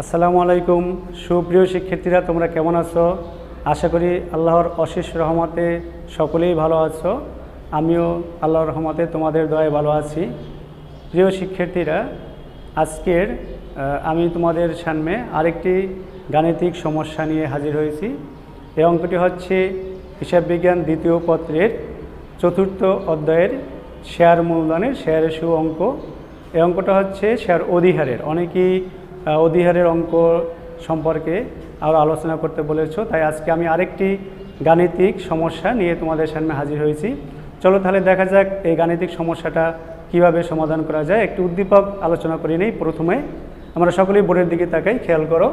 আসসালামু আলাইকুম। সুপ্রিয় শিক্ষার্থীরা, তোমরা কেমন আছো? আশা করি আল্লাহর অশেষ রহমতে সকলেই ভালো আছো। আমিও আল্লাহর রহমতে তোমাদের দয়ায় ভালো আছি। প্রিয় শিক্ষার্থীরা, আজকের আমি তোমাদের সামনে আরেকটি গাণিতিক সমস্যা নিয়ে হাজির হয়েছি। এই অঙ্কটি হচ্ছে হিসাব বিজ্ঞান দ্বিতীয় পত্রের চতুর্থ অধ্যায়ের শেয়ার মূলধনের শেয়ার রেশিও অঙ্ক। এই অঙ্কটা হচ্ছে শেয়ার অধিহারের। অনেকেই অধিহারের অঙ্ক সম্পর্কে আরও আলোচনা করতে বলেছো, তাই আজকে আমি আরেকটি গাণিতিক সমস্যা নিয়ে তোমাদের সামনে হাজির হয়েছি। চলো তাহলে দেখা যাক এই গাণিতিক সমস্যাটা কিভাবে সমাধান করা যায়। একটি উদ্দীপক আলোচনা করে নেই। প্রথমে আমরা সকলেই বোর্ডের দিকে তাকাই, খেয়াল করো।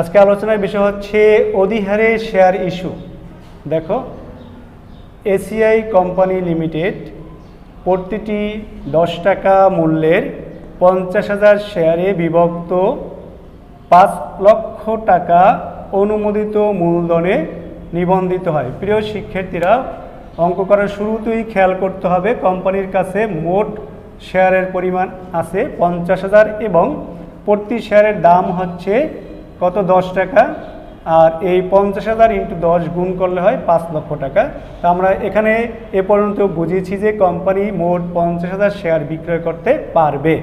আজকে আলোচনার বিষয় হচ্ছে অধিহারে শেয়ার ইস্যু। দেখো, এসিআই কোম্পানি লিমিটেড প্রতিটি 10 টাকা মূল্যের 50,000 শেয়ারে বিভক্ত 5 লক্ষ টাকা অনুমোদিত মূলধনে নিবন্ধিত হয়। প্রিয় শিক্ষার্থীরা, অঙ্ক করার শুরুতেই খেয়াল করতে হবে কোম্পানির কাছে মোট শেয়ারের পরিমাণ আছে 50,000 এবং প্রতি শেয়ারের দাম হচ্ছে কত? 10 টাকা। আর এই 50,000 × 10 গুণ করলে হয় 5 লক্ষ টাকা। তো আমরা এখানে এ পর্যন্ত বুঝিয়েছি যে কোম্পানি মোট 50,000 শেয়ার বিক্রয় করতে পারবে।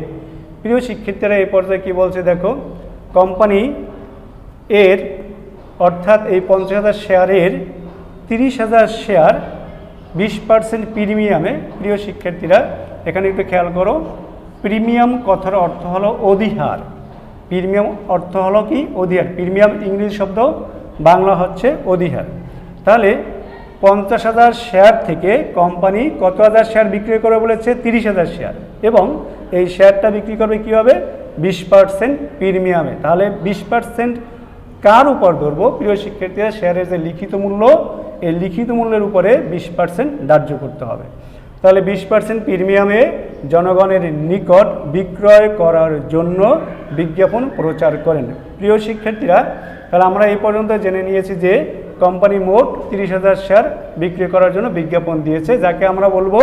প্রিয় শিক্ষার্থীরা, এই পর্যায়ে কী বলছে দেখো, কোম্পানি এর অর্থাৎ এই 50,000 শেয়ারের 30,000 শেয়ার 20% প্রিমিয়ামে। প্রিয় শিক্ষার্থীরা, এখানে একটু খেয়াল করো, প্রিমিয়াম কথার অর্থ হলো অধিহার। প্রিমিয়াম অর্থ হলো কি? অধিহার। প্রিমিয়াম ইংরেজি শব্দ, বাংলা হচ্ছে অধিহার। তাহলে 50,000 শেয়ার থেকে কোম্পানি কত হাজার শেয়ার বিক্রি করবে বলেছে? 30,000 শেয়ার। এবং এই শেয়ারটা বিক্রি করবে কীভাবে? 20% প্রিমিয়ামে। তাহলে 20% কার উপর ধরবো? প্রিয় শিক্ষার্থীরা, শেয়ারের যে লিখিত মূল্য, এই লিখিত মূল্যের উপরে 20% ধার্য করতে হবে। তাহলে 20% প্রিমিয়ামে জনগণের নিকট বিক্রয় করার জন্য বিজ্ঞাপন প্রচার করেন। প্রিয় শিক্ষার্থীরা, তাহলে আমরা এই পর্যন্ত জেনে নিয়েছি যে কোম্পানি মোট 30,000 শেয়ার বিক্রি করার জন্য বিজ্ঞাপন দিয়েছে, যাকে আমরা বলবো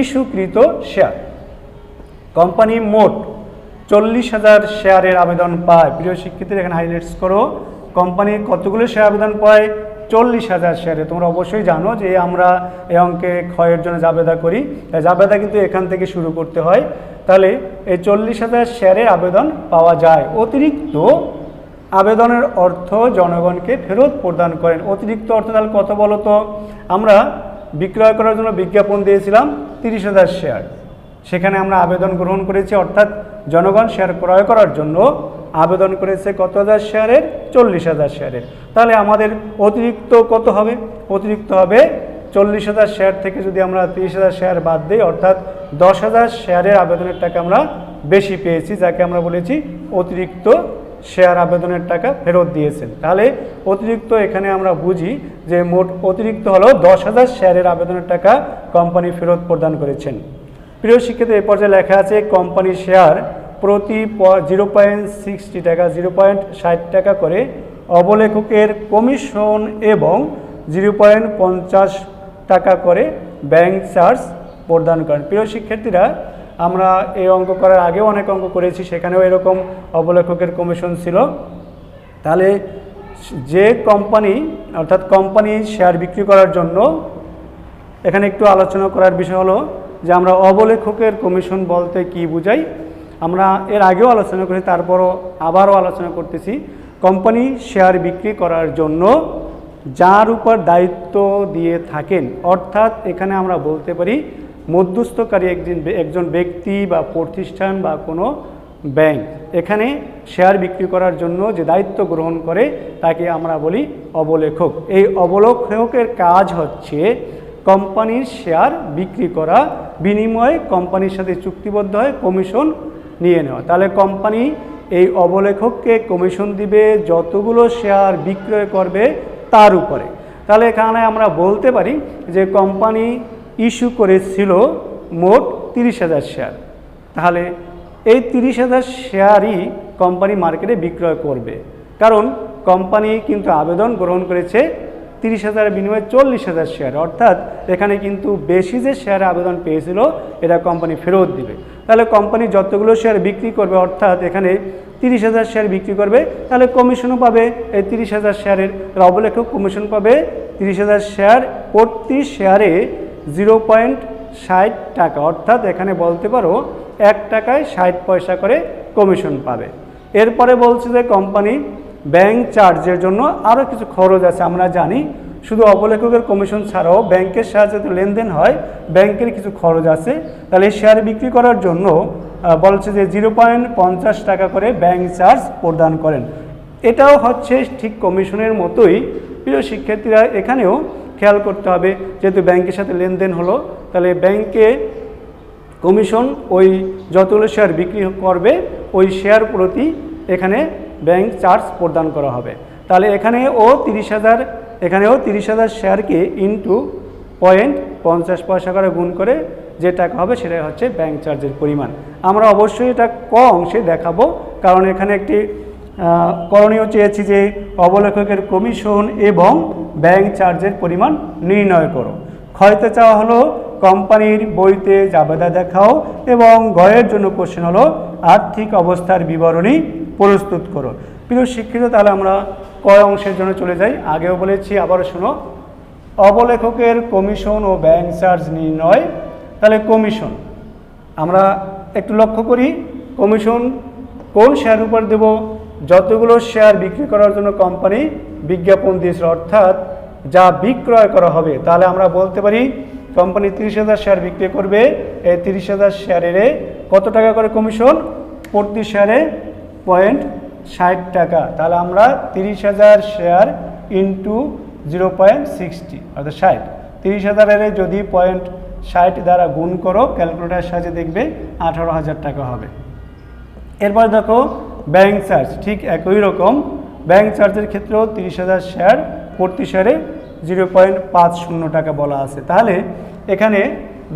ইস্যুকৃত শেয়ার। কোম্পানি মোট 40,000 শেয়ারের আবেদন পায়। প্রিয় শিক্ষার্থীরা, এখানে হাইলাইটস করো, কোম্পানি কতগুলো শেয়ার আবেদন পায়? 40,000 শেয়ারে। তোমরা অবশ্যই জানো যে আমরা এই অঙ্কে ক্ষয়ের জন্য জাবেদা করি, জাবেদা কিন্তু এখান থেকে শুরু করতে হয়। তাহলে এই 40,000 শেয়ারের আবেদন পাওয়া যায়। অতিরিক্ত আবেদনের অর্থ জনগণকে ফেরত প্রদান করেন। অতিরিক্ত অর্থ তাহলে কত বলো তো? আমরা বিক্রয় করার জন্য বিজ্ঞাপন দিয়েছিলাম 30,000 শেয়ার, সেখানে আমরা আবেদন গ্রহণ করেছি, অর্থাৎ জনগণ শেয়ার ক্রয় করার জন্য আবেদন করেছে কত হাজার শেয়ারের? 40,000 শেয়ারের। তাহলে আমাদের অতিরিক্ত কত হবে? অতিরিক্ত হবে 40,000 শেয়ার থেকে যদি আমরা 30,000 শেয়ার বাদ দিই, অর্থাৎ 10,000 শেয়ারের আবেদনের টাকা আমরা বেশি পেয়েছি, যাকে আমরা বলেছি অতিরিক্ত শেয়ার আবেদনের টাকা ফেরত দিয়েছেন। তাহলে অতিরিক্ত এখানে আমরা বুঝি যে মোট অতিরিক্ত হলো 10,000 শেয়ারের আবেদনের টাকা কোম্পানি ফেরত প্রদান করেছেন। প্রিয় শিক্ষার্থী, এই পর্যায়ে লেখা আছে কোম্পানি শেয়ার প্রতি 0.60 টাকা 0.60 টাকা করে অবলেখকের কমিশন এবং 0.50 টাকা করে ব্যাংক চার্জ প্রদান করেন। প্রিয় শিক্ষার্থীরা, আমরা এই অঙ্ক করার আগেও অনেক অঙ্ক করেছি, সেখানেও এরকম অবলেখকের কমিশন ছিল। তাহলে যে কোম্পানি অর্থাৎ কোম্পানি শেয়ার বিক্রি করার জন্য, এখানে একটু আলোচনা করার বিষয় হলো যে আমরা অবলেখকের কমিশন বলতে কি বুঝাই। আমরা এর আগেও আলোচনা করি, তারপরও আবারও আলোচনা করতেছি। কোম্পানি শেয়ার বিক্রি করার জন্য যার উপর দায়িত্ব দিয়ে থাকেন, অর্থাৎ এখানে আমরা বলতে পারি মধ্যস্থকারী একজন ব্যক্তি বা প্রতিষ্ঠান বা কোনো ব্যাংক, এখানে শেয়ার বিক্রি করার জন্য যে দায়িত্ব গ্রহণ করে তাকে আমরা বলি অবলেখক। এই অবলেখকের কাজ হচ্ছে কোম্পানির শেয়ার বিক্রি করা, বিনিময়ে কোম্পানির সাথে চুক্তিবদ্ধ হয় কমিশন নিয়ে নেওয়া। তাহলে কোম্পানি এই অবলেখককে কমিশন দিবে যতগুলো শেয়ার বিক্রয় করবে তার উপরে। তাহলে এখানে আমরা বলতে পারি যে কোম্পানি ইস্যু করেছিল মোট 30,000 শেয়ার। তাহলে এই 30,000 শেয়ারই কোম্পানি মার্কেটে বিক্রয় করবে, কারণ কোম্পানি কিন্তু আবেদন গ্রহণ করেছে 30,000 বিনিময়ে 40,000 শেয়ার, অর্থাৎ এখানে কিন্তু বেশি যে শেয়ারে আবেদন পেয়েছিল এটা কোম্পানি ফেরত দিবে। তাহলে কোম্পানি যতগুলো শেয়ার বিক্রি করবে, অর্থাৎ এখানে 30,000 শেয়ার বিক্রি করবে, তাহলে কমিশনও পাবে এই 30,000 শেয়ারের। অবলেখক কমিশন পাবে 30,000 শেয়ার, প্রতি শেয়ারে 0.60 টাকা, অর্থাৎ এখানে বলতে পারো 1 টাকায় 60 পয়সা করে কমিশন পাবে। এরপরে বলছে যে কোম্পানি ব্যাংক চার্জের জন্য আরও কিছু খরচ আছে। আমরা জানি শুধু অবলেখকের কমিশন ছাড়াও ব্যাংকের সাহায্যে লেনদেন হয়, ব্যাংকের কিছু খরচ আছে। তাহলে এই শেয়ার বিক্রি করার জন্য বলছে যে 0.50 টাকা করে ব্যাংক চার্জ প্রদান করেন। এটাও হচ্ছে ঠিক কমিশনের মতোই। প্রিয় শিক্ষার্থীরা, এখানেও খেয়াল করতে হবে, যেহেতু ব্যাংকের সাথে লেনদেন হলো, তাহলে ব্যাংকে কমিশন ওই যতগুলো শেয়ার বিক্রি করবে ওই শেয়ার প্রতি এখানে ব্যাংক চার্জ প্রদান করা হবে। তাহলে এখানেও 30,000 শেয়ারকে ইনটু 0.50 পয়সা করে গুণ করে যে টাকা হবে সেটাই হচ্ছে ব্যাংক চার্জের পরিমাণ। আমরা অবশ্যই এটা ক অংশে দেখাবো, কারণ এখানে একটি করণীয় চেয়েছি যে অবলেখকের কমিশন এবং ব্যাংক চার্জের পরিমাণ নির্ণয় করো। ক্ষয়তে চাওয়া হলো কোম্পানির বইতে জাবেদা দেখাও, এবং গয়ের জন্য কোশ্চেন হলো আর্থিক অবস্থার বিবরণী প্রস্তুত করো। প্রিয় শিক্ষিত, তাহলে আমরা কয় অংশের জন্য চলে যাই। আগেও বলেছি, আবারও শোনো। অবলেখকের কমিশন ও ব্যাংক চার্জ নির্ণয়। তাহলে কমিশন আমরা একটু লক্ষ্য করি, কমিশন কোন শেয়ার উপর দেব? যতগুলো শেয়ার বিক্রি করার জন্য কোম্পানি বিজ্ঞাপন দিয়েছিল, অর্থাৎ যা বিক্রয় করা হবে। তাহলে আমরা বলতে পারি কোম্পানি 30,000 শেয়ার বিক্রি করবে, এই 30,000 শেয়ারের কত টাকা করে কমিশন? প্রতি শেয়ারে 0.60 টাকা। তাহলে আমরা 30,000 শেয়ার ইন্টু 0.60 অর্থাৎ 60, 30,000 যদি 0.60 দ্বারা গুণ করো, ক্যালকুলেটারের সাহায্যে দেখবে 18,000 টাকা হবে। এরপর দেখো ব্যাংক চার্জ, ঠিক একই রকম। ব্যাংক চার্জের ক্ষেত্রেও 30,000 শেয়ার, প্রতি শেয়ারে 0.50 টাকা বলা আছে। তাহলে এখানে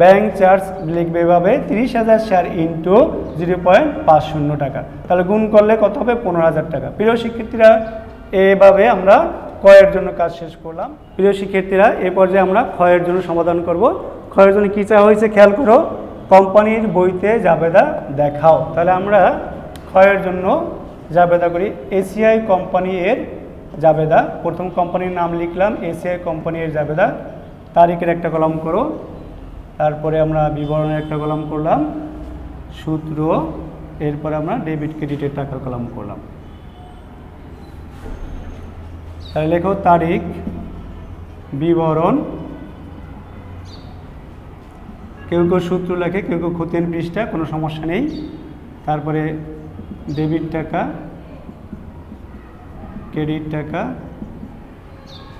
ব্যাংক চার্জ লিখবে এভাবে, 30,000 শেয়ার ইন্টু 0.50 টাকা। তাহলে গুণ করলে কত হবে? 15,000 টাকা। প্রিয় শিক্ষার্থীরা, এভাবে আমরা ক্ষয়ের জন্য কাজ শেষ করলাম। প্রিয় শিক্ষার্থীরা, এ পর্যায়ে আমরা ক্ষয়ের জন্য সমাধান করব। ক্ষয়ের জন্য কী চাওয়া হয়েছে খেয়াল করো, কোম্পানির বইতে জাবেদা দেখাও। তাহলে আমরা ক্ষয়ের জন্য জাবেদা করি। এসিআই কোম্পানি এর জাবেদা, প্রথম কোম্পানির নাম লিখলাম, এসিআই কোম্পানি এর জাবেদা, তারিখের একটা কলম করো, তারপরে আমরা বিবরণের একটা কলম করলাম, সূত্র, এরপরে আমরা ডেবিট ক্রেডিটের টাকার কলম করলাম। তাহলে লেখো তারিখ, বিবরণ, কেউ কেউ সূত্র লেখে, কেউ কেউ খতিয়ান পৃষ্ঠা, কোনো সমস্যা নেই। তারপরে ডেবিট টাকা, ক্রেডিট টাকা।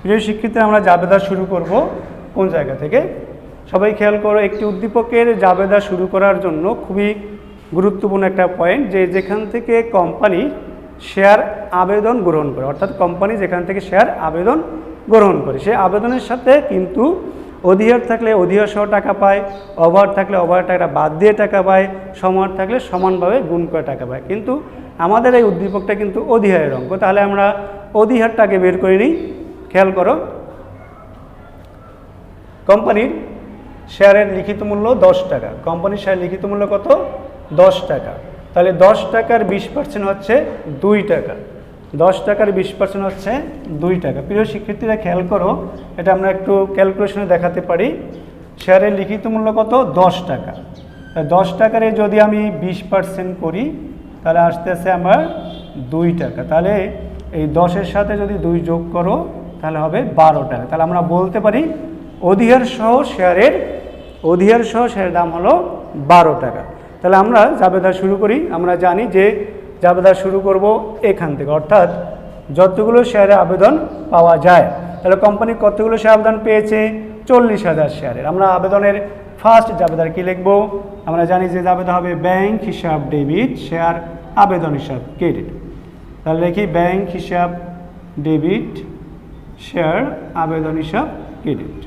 প্রিয় শিক্ষিত, আমরা জাবেদা শুরু করব কোন জায়গা থেকে? সবাই খেয়াল করো, একটি উদ্দীপকের জাবেদা শুরু করার জন্য খুবই গুরুত্বপূর্ণ একটা পয়েন্ট, যে যেখান থেকে কোম্পানি শেয়ার আবেদন গ্রহণ করে, অর্থাৎ কোম্পানি যেখান থেকে শেয়ার আবেদন গ্রহণ করে, সে আবেদনের সাথে কিন্তু অধিহার থাকলে অধিহার সহ টাকা পায়, ওভার থাকলে ওভার টাকা বাদ দিয়ে টাকা পায়, সমান থাকলে সমানভাবে গুণ করে টাকা পায়। কিন্তু আমাদের এই উদ্দীপকটা কিন্তু অধিহারের অঙ্ক। তাহলে আমরা অধিহারটাকে বের করে নিই। খেয়াল করো, কোম্পানির শেয়ারের লিখিত মূল্য 10 টাকা। কোম্পানির শেয়ার লিখিত মূল্য কত? 10 টাকা। তাহলে 10 টাকার 20% হচ্ছে 2 টাকা। 10 টাকার 20% হচ্ছে 2 টাকা। প্রিয় শিক্ষার্থীরা, খেয়াল করো, এটা আমরা একটু ক্যালকুলেশনে দেখাতে পারি। শেয়ারের লিখিত মূল্য কত? 10 টাকা। 10 টাকারে যদি আমি 20% করি, তাহলে আসতে আসতে আমার 2 টাকা। তাহলে এই 10-এর সাথে যদি 2 যোগ করো, তাহলে হবে 12 টাকা। তাহলে আমরা বলতে পারি অধিহার সহ শেয়ারের দাম হলো 12 টাকা। তাহলে আমরা জাবেদা শুরু করি। আমরা জানি যে জাবেদা শুরু করব এখান থেকে, অর্থাৎ যতগুলো শেয়ারে আবেদন পাওয়া যায়। তাহলে কোম্পানি কতগুলো শেয়ার আবেদন পেয়েছে? 40,000 শেয়ারের। আমরা আবেদনের ফার্স্ট জাবেদার কি লিখব? আমরা জানি যে জাবেদা হবে ব্যাংক হিসাব ডেবিট, শেয়ার আবেদন হিসাব ক্রেডিট। তাহলে লিখি ব্যাংক হিসাব ডেবিট, শেয়ার আবেদন হিসাব ক্রেডিট।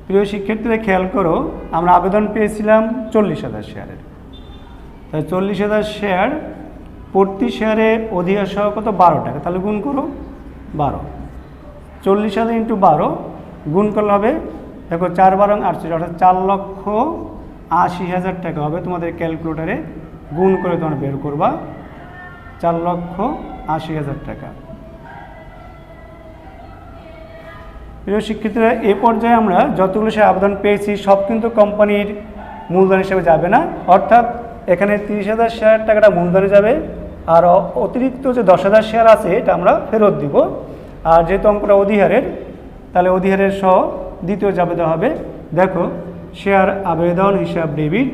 প্রিয় শিক্ষার্থীরা, খেয়াল করো, আমরা আবেদন পেয়েছিলাম 40,000 শেয়ারের। তাই 40,000 শেয়ার প্রতি শেয়ারে অধিকার সহ কত 12 টাকা, তাহলে গুণ করো 12, 40,000 ইন্টু 12 গুণ করলে হবে দেখো 4 12 48, অর্থাৎ 4,80,000 টাকা হবে। তোমাদের ক্যালকুলেটারে গুণ করে তোমরা বের করবা 4,80,000 টাকা। প্রিয় শিক্ষার্থীরা, এ পর্যায়ে আমরা যতগুলো শেয়ার আবেদন পেয়েছি সব কিন্তু কোম্পানির মূলধন হিসেবে যাবে না, অর্থাৎ এখানে 30,000 শেয়ার টাকাটা মূলধনে যাবে, আর অতিরিক্ত যে 10,000 শেয়ার আছে এটা আমরা ফেরত দিব। আর যেহেতু অঙ্কটা অধিহারের, তাহলে অধিহারের সহ দ্বিতীয় যাবে দেওয়া হবে। দেখো, শেয়ার আবেদন হিসাব ডেবিট,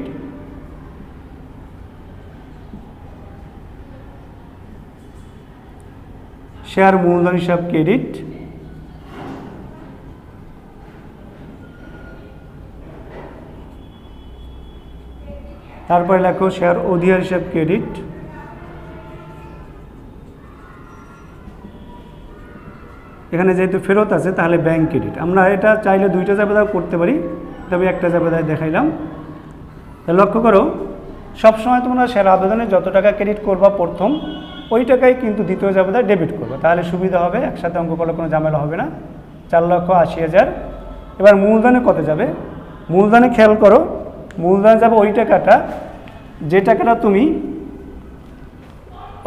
শেয়ার মূলধন হিসাব ক্রেডিট, তারপরে লেখো শেয়ার অধিহার হিসাব ক্রেডিট, এখানে যেহেতু ফেরত আছে তাহলে ব্যাংক ক্রেডিট। আমরা এটা চাইলে দুইটা জাবেদা করতে পারি, তবে একটা জাবেদায় দেখাইলাম। লক্ষ্য করো, সবসময় তোমরা শেয়ার আবেদনে যত টাকা ক্রেডিট করবা প্রথম, ওই টাকাই কিন্তু দ্বিতীয় জাবেদায় ডেবিট করবে, তাহলে সুবিধা হবে, একসাথে অঙ্ক করলে কোনো ঝামেলা হবে না। 4,80,000। এবার মূলধনে কত যাবে? মূলধনে খেয়াল করো, মূলধনে যাবে ওই টাকাটা যে টাকাটা তুমি,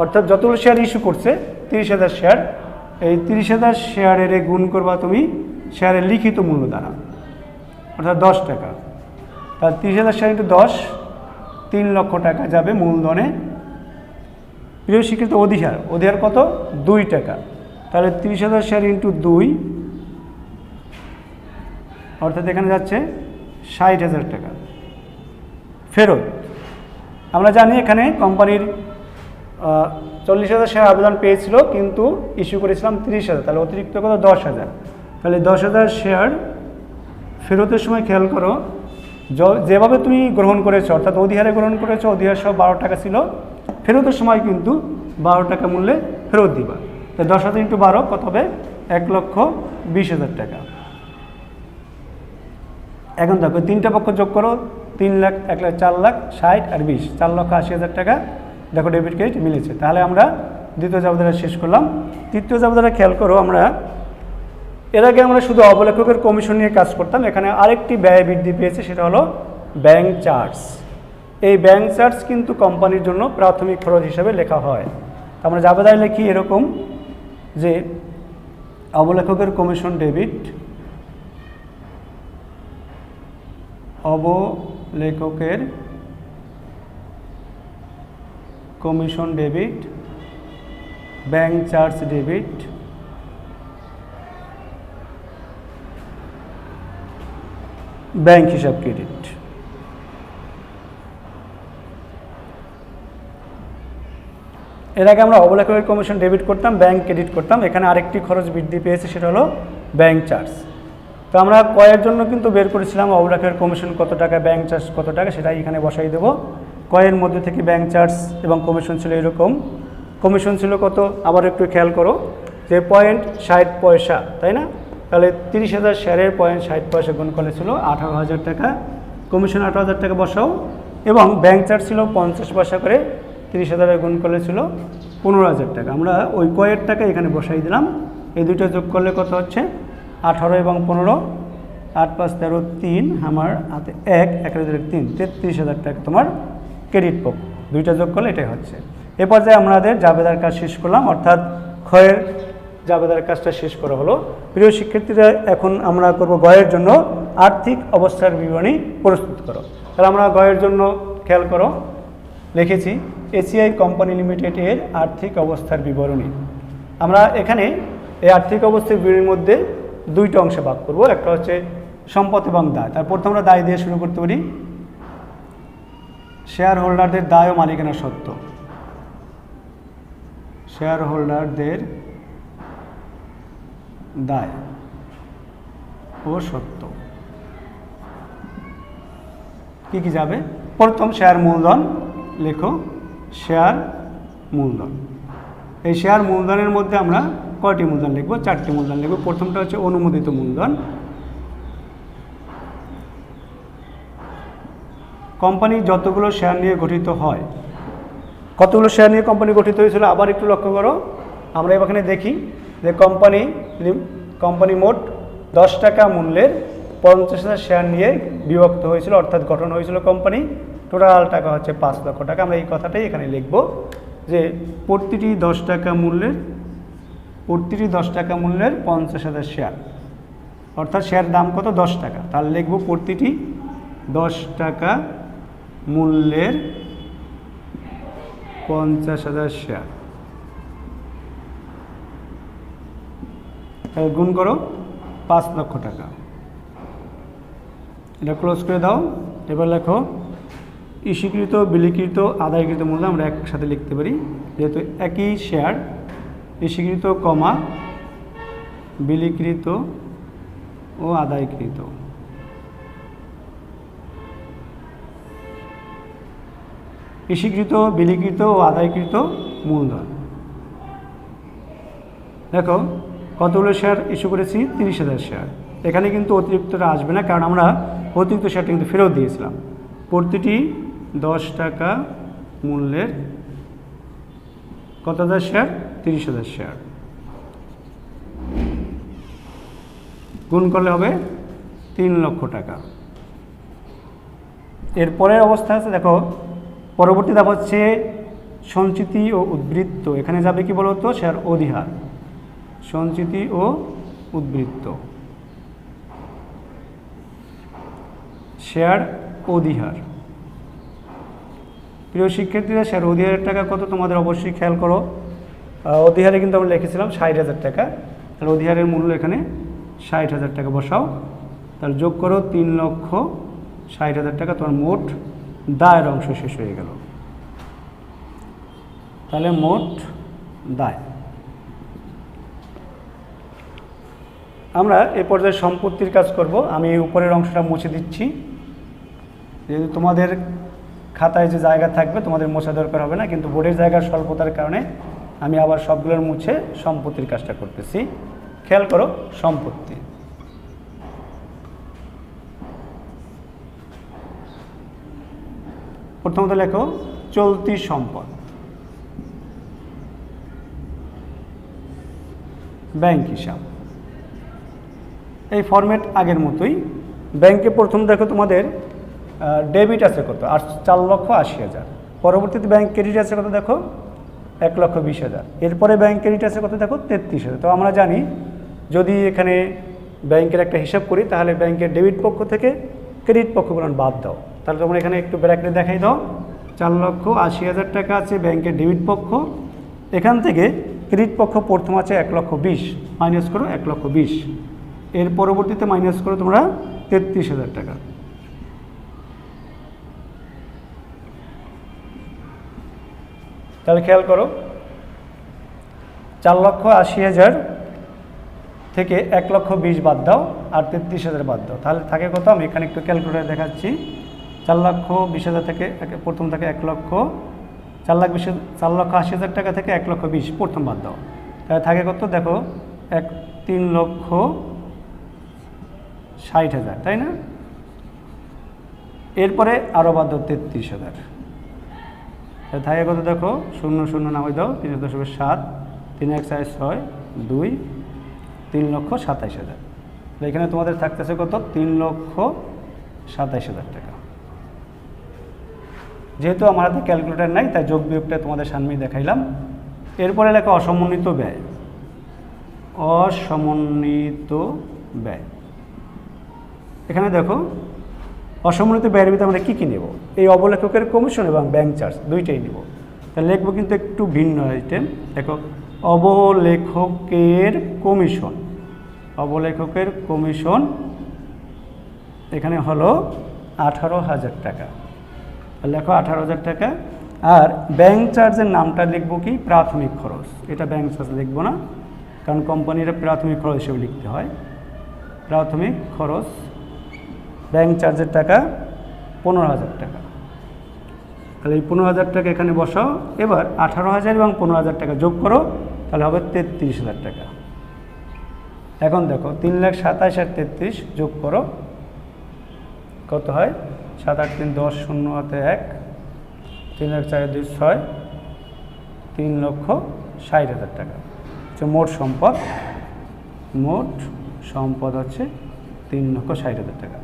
অর্থাৎ যতগুলো শেয়ার ইস্যু করছে 30,000 শেয়ার, এই 30,000 শেয়ারের গুণ করবা তুমি শেয়ারের লিখিত মূল্য দ্বারা, অর্থাৎ 10 টাকা। তার 30,000 শেয়ার ইন্টু 10, 3 লক্ষ টাকা যাবে মূলধনে। প্রিয় শিক্ষিত, অধিহার, অধিহার কত? 2 টাকা, তাহলে 30,000 শেয়ার ইন্টু 2, অর্থাৎ এখানে যাচ্ছে 60,000 টাকা ফেরত। আমরা জানি এখানে কোম্পানির 40,000 শেয়ার আবেদন পেয়েছিল, কিন্তু ইস্যু করেছিলাম 30,000, তাহলে অতিরিক্ত কত? 10,000। তাহলে 10,000 শেয়ার ফেরতের সময় খেয়াল করো, যেভাবে তুমি গ্রহণ করেছো, অর্থাৎ অধিহারে গ্রহণ করেছো, অধিহার সহ 12 টাকা ছিল, ফেরতের সময় কিন্তু 12 টাকা মূল্যে ফেরত দিবা। তো 10,000 ইন্টু 12 কত হবে? 1,20,000 টাকা। এখন দেখো, তিনটা পক্ষ যোগ করো, 3 লাখ, 1 লাখ, 4 লাখ, 60 আর 20, 4,80,000 টাকা। দেখো ডেবিট ক্রেডিট মিলেছে, তাহলে আমরা দ্বিতীয় জাবেদাটা শেষ করলাম। তৃতীয় জাবেদাটা খেয়াল করো, আমরা এর আগে আমরা শুধু অবলেখকের কমিশন নিয়ে কাজ করতাম, এখানে আরেকটি ব্যয় বৃদ্ধি পেয়েছে, সেটা হলো ব্যাংক চার্জ। এই ব্যাংক চার্জ কিন্তু কোম্পানির জন্য প্রাথমিক খরচ হিসাবে লেখা হয়। আমরা জাবেদায় লিখি এরকম যে অবলেখকের কমিশন ডেবিট, অবলেখকের commission debit, bank charge debit, bank হিসাব ক্রেডিট। এর আগে আমরা অবলেখকের কমিশন ডেবিট করতাম, ব্যাংক ক্রেডিট করতাম, এখানে আরেকটি খরচ বৃদ্ধি পেয়েছে, সেটা হলো ব্যাংক চার্জ। তো আমরা কয়ের জন্য কিন্তু বের করেছিলাম অবলেখকের কমিশন কত টাকা, ব্যাংক চার্জ কত টাকা, সেটাই এখানে বসাই দেব। কয়ের মধ্যে থেকে ব্যাংক চার্জ এবং কমিশন ছিল এরকম। কমিশন ছিল কত? আবার একটু খেয়াল করো, যে 0.60 তাই না? তাহলে 30,000 শেয়ারের 0.60 গুণ করলে ছিল 18,000 টাকা। কমিশন 18,000 টাকা বসাও, এবং ব্যাংক চার্জ ছিল 50 পয়সা করে, 30,000 গুণ করলে ছিল 15,000 টাকা। আমরা ওই কয়ের টাকা এখানে বসাই দিলাম। এই দুটো যোগ করলে কত হচ্ছে? 18 এবং 15, 8 5 13, 3, আমার হাতে 1, 3, 33,000 টাকা তোমার ক্রেডিট পক্ষ। দুইটা যোগ করলে এটাই হচ্ছে। এ পর্যায়ে আমাদের জাবেদার কাজ শেষ করলাম, অর্থাৎ ক্ষয়ের জাবেদার কাজটা শেষ করা হলো। প্রিয় শিক্ষার্থীরা, এখন আমরা করব গয়ের জন্য আর্থিক অবস্থার বিবরণী প্রস্তুত করো। তাহলে আমরা গয়ের জন্য খেয়াল করো, লিখেছি এসিআই কোম্পানি লিমিটেডের আর্থিক অবস্থার বিবরণী। আমরা এখানে এই আর্থিক অবস্থার বিবরণীর মধ্যে দুইটা অংশে ভাগ করব, একটা হচ্ছে সম্পদ এবং দায়। তারপর তো আমরা দায় দিয়ে শুরু করতে পারি। শেয়ার হোল্ডারদের দায় ও মালিকানা সত্ত্ব, শেয়ার হোল্ডারদের দায় ও সত্ত্ব কি কি যাবে? প্রথম শেয়ার মূলধন লেখো, শেয়ার মূলধন। এই শেয়ার মূলধনের মধ্যে আমরা কয়টি মূলধন লিখবো? 4টি মূলধন লিখবো। প্রথমটা হচ্ছে অনুমোদিত মূলধন। কোম্পানি যতগুলো শেয়ার নিয়ে গঠিত হয়, কতগুলো শেয়ার নিয়ে কোম্পানি গঠিত হয়েছিল আবার একটু লক্ষ্য করো। আমরা এখানে দেখি যে কোম্পানি মোট 10 টাকা মূল্যের 50,000 শেয়ার নিয়ে বিভক্ত হয়েছিল, অর্থাৎ গঠন হয়েছিল কোম্পানি। টোটাল টাকা হচ্ছে 5 লক্ষ টাকা। আমরা এই কথাটাই এখানে লিখব যে প্রতিটি 10 টাকা মূল্যের 50,000 শেয়ার, অর্থাৎ শেয়ার দাম কত 10 টাকা, তাহলে লিখব প্রতিটি 10 টাকা মূল্যের 50,000 শেয়ার। তাহলে গুণ করো 5 লক্ষ টাকা। এটা ক্লোজ করে দাও। এবার লেখো ইস্যুকৃত, বিলিকৃত, আদায়কৃত মূল্য আমরা একসাথে লিখতে পারি, যেহেতু একই শেয়ার। ইস্যুকৃত কমা বিলিকৃত ও আদায়কৃত। ইস্যুকৃত, বিলিকৃত ও আদায়কৃত মূলধন। দেখো কতগুলো শেয়ার ইস্যু করেছি, 30,000 শেয়ার। এখানে কিন্তু অতিরিক্তটা আসবে না, কারণ আমরা অতিরিক্ত শেয়ারটা কিন্তু ফেরত দিয়েছিলাম। প্রতিটি 10 টাকা মূল্যের কত হাজার শেয়ার, 30,000 শেয়ার। গুণ করলে হবে 3 লক্ষ টাকা। এরপরের অবস্থা আছে, দেখো পরবর্তী ধাপ হচ্ছে সঞ্চিতি ও উদ্বৃত্ত। এখানে যাবে কি বলতো, শেয়ার অধিহার। সঞ্চিতি ও উদ্বৃত্ত, শেয়ার অধিহার। প্রিয় শিক্ষার্থীরা, শেয়ার অধিহারের টাকা কত তোমাদের অবশ্যই খেয়াল করো। অধিহারে কিন্তু আমরা লিখেছিলাম 60,000 টাকা, তাহলে অধিহারের মূল্য এখানে 60,000 টাকা বসাও। তাহলে যোগ করো 3,60,000 টাকা, তোমার মোট দায়ের অংশ শেষ হয়ে গেল। তাহলে মোট দায়। আমরা এ পর্যায়ে সম্পত্তির কাজ করব। আমি উপরের অংশটা মুছে দিচ্ছি, যেহেতু তোমাদের খাতায় যে জায়গা থাকবে তোমাদের মোছা দরকার হবে না, কিন্তু বোর্ডের জায়গার স্বল্পতার কারণে আমি আবার সবগুলোর মুছে সম্পত্তির কাজটা করতেছি। খেয়াল করো সম্পত্তি। প্রথমত লেখো চলতি সম্পদ, ব্যাংক হিসাব। এই ফরম্যাট আগের মতোই। ব্যাংকে প্রথম দেখো তোমাদের ডেবিট আছে কত, 4,80,000। পরবর্তীতে ব্যাংক ক্রেডিট আছে কত দেখো, 1,20,000। এরপরে ব্যাংক ক্রেডিট আছে কত দেখো, 33,000। তো আমরা জানি যদি এখানে ব্যাংকের একটা হিসাব করি, তাহলে ব্যাংকের ডেবিট পক্ষ থেকে ক্রেডিট পক্ষগুলো বাদ দাও। তাহলে তোমরা এখানে একটু ব্র্যাকেটে দেখাই দাও, 4,80,000 টাকা আছে ব্যাংকের ডেবিট পক্ষ। এখান থেকে ক্রেডিট পক্ষ প্রথম আছে 1,20,000, মাইনাস করো 1,20,000। এর পরবর্তীতে মাইনাস করো তোমরা 33,000 টাকা। তাহলে খেয়াল করো 4,80,000 থেকে 1,20,000 বাদ দাও, আর 33,000 বাদ দাও, তাহলে থাকে কত। আমি এখানে একটু ক্যালকুলেটর দেখাচ্ছি। 4,20,000 থেকে প্রথম থাকে 4,80,000 টাকা থেকে 1,20,000 প্রথম বাদ দাও, তাহলে থাকে কত দেখো 3,60,000, তাই না? এরপরে আরও বাদ দাও 33,000, থাকে কত দেখো 0 নামাই দাও, 3.7, 3 1 4 6 2, 3,27,000। এখানে তোমাদের থাকতেছে কত, 3,27,000 টাকা। যেহেতু আমার হাতে ক্যালকুলেটর নাই, তাই যোগ বিয়োগটা তোমাদের সামনেই দেখাইলাম। এরপরে লেখা অসমন্বিত ব্যয়। অসমন্বিত ব্যয়, এখানে দেখো অসমন্বিত ব্যয়ের ভিতরে আমরা কী কী নেব, এই অবলেখকের কমিশন এবং ব্যাংক চার্জ দুইটাই নেব। তাহলে লিখবো কিন্তু একটু ভিন্ন আইটেম। দেখো অবলেখকের কমিশন, অবলেখকের কমিশন এখানে হলো 18,000 টাকা। লেখো 18,000 টাকা। আর ব্যাংক চার্জের নামটা লিখবো কি, প্রাথমিক খরচ। এটা ব্যাংক চার্জ লিখবো না, কারণ কোম্পানির প্রাথমিক খরচ হিসেবে লিখতে হয়। প্রাথমিক খরচ, ব্যাংক চার্জের টাকা 15,000 টাকা। তাহলে এই 15,000 টাকা এখানে বসাও। এবার 18,000 এবং 15,000 টাকা যোগ করো, তাহলে হবে 33,000 টাকা। এখন দেখো 3,27,000 আর 33 যোগ করো, কত হয়, 7 8 3 10, 0 হাতে 1, 3 1 4 2 6, 3,60,000 টাকা হচ্ছে মোট সম্পদ। মোট সম্পদ হচ্ছে 3,60,000 টাকা।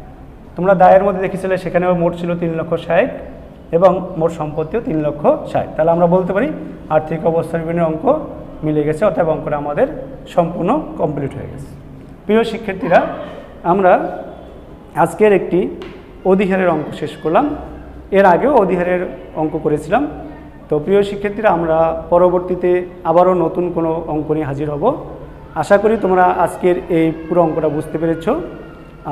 তোমরা দায়ের মধ্যে দেখেছিলে সেখানেও মোট ছিল 3,60,000 এবং মোট সম্পত্তিও 3,60,000। তাহলে আমরা বলতে পারি আর্থিক অবস্থার বিভিন্ন অঙ্ক মিলে গেছে, অর্থাৎ অঙ্কটা আমাদের সম্পূর্ণ কমপ্লিট হয়ে গেছে। প্রিয় শিক্ষার্থীরা, আমরা আজকের একটি অধিহারের অঙ্ক শেষ করলাম। এর আগেও অধিহারের অঙ্ক করেছিলাম। তো প্রিয় শিক্ষার্থীরা, আমরা পরবর্তীতে আবারও নতুন কোনো অঙ্ক নিয়ে হাজির হব। আশা করি তোমরা আজকের এই পুরো অঙ্কটা বুঝতে পেরেছ।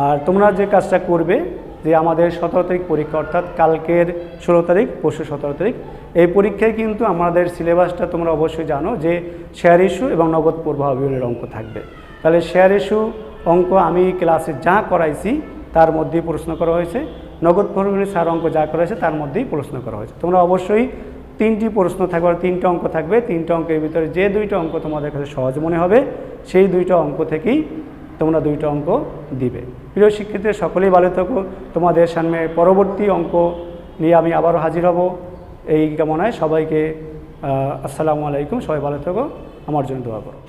আর তোমরা যে কাজটা করবে, যে আমাদের 17 তারিখ পরীক্ষা, অর্থাৎ কালকের 16 তারিখ, পরশু 17 তারিখ, এই পরীক্ষায় কিন্তু আমাদের সিলেবাসটা তোমরা অবশ্যই জানো যে শেয়ার ইস্যু এবং নগদ প্রবাহ বিবরণের অঙ্ক থাকবে। তাহলে শেয়ার ইস্যু অঙ্ক আমি ক্লাসে যা করাইছি তার মধ্যেই প্রশ্ন করা হয়েছে, নগদ প্রবাহ সার অঙ্ক যা করা হয়েছে তার মধ্যেই প্রশ্ন করা হয়েছে। তোমরা অবশ্যই 3টি প্রশ্ন থাকবে, 3টে অঙ্ক থাকবে। 3টে অঙ্কের ভিতরে যে 2টা অঙ্ক তোমাদের কাছে সহজ মনে হবে সেই 2টা অঙ্ক থেকেই তোমরা 2টা অঙ্ক দিবে। প্রিয় শিক্ষার্থীরা, সকলেই ভালো থাকো। তোমাদের সামনে পরবর্তী অঙ্ক নিয়ে আমি আবারও হাজির হব এই কামনায়। সবাইকে আসসালামু আলাইকুম। সবাই ভালো থাকো, আমার জন্য দোয়া করো।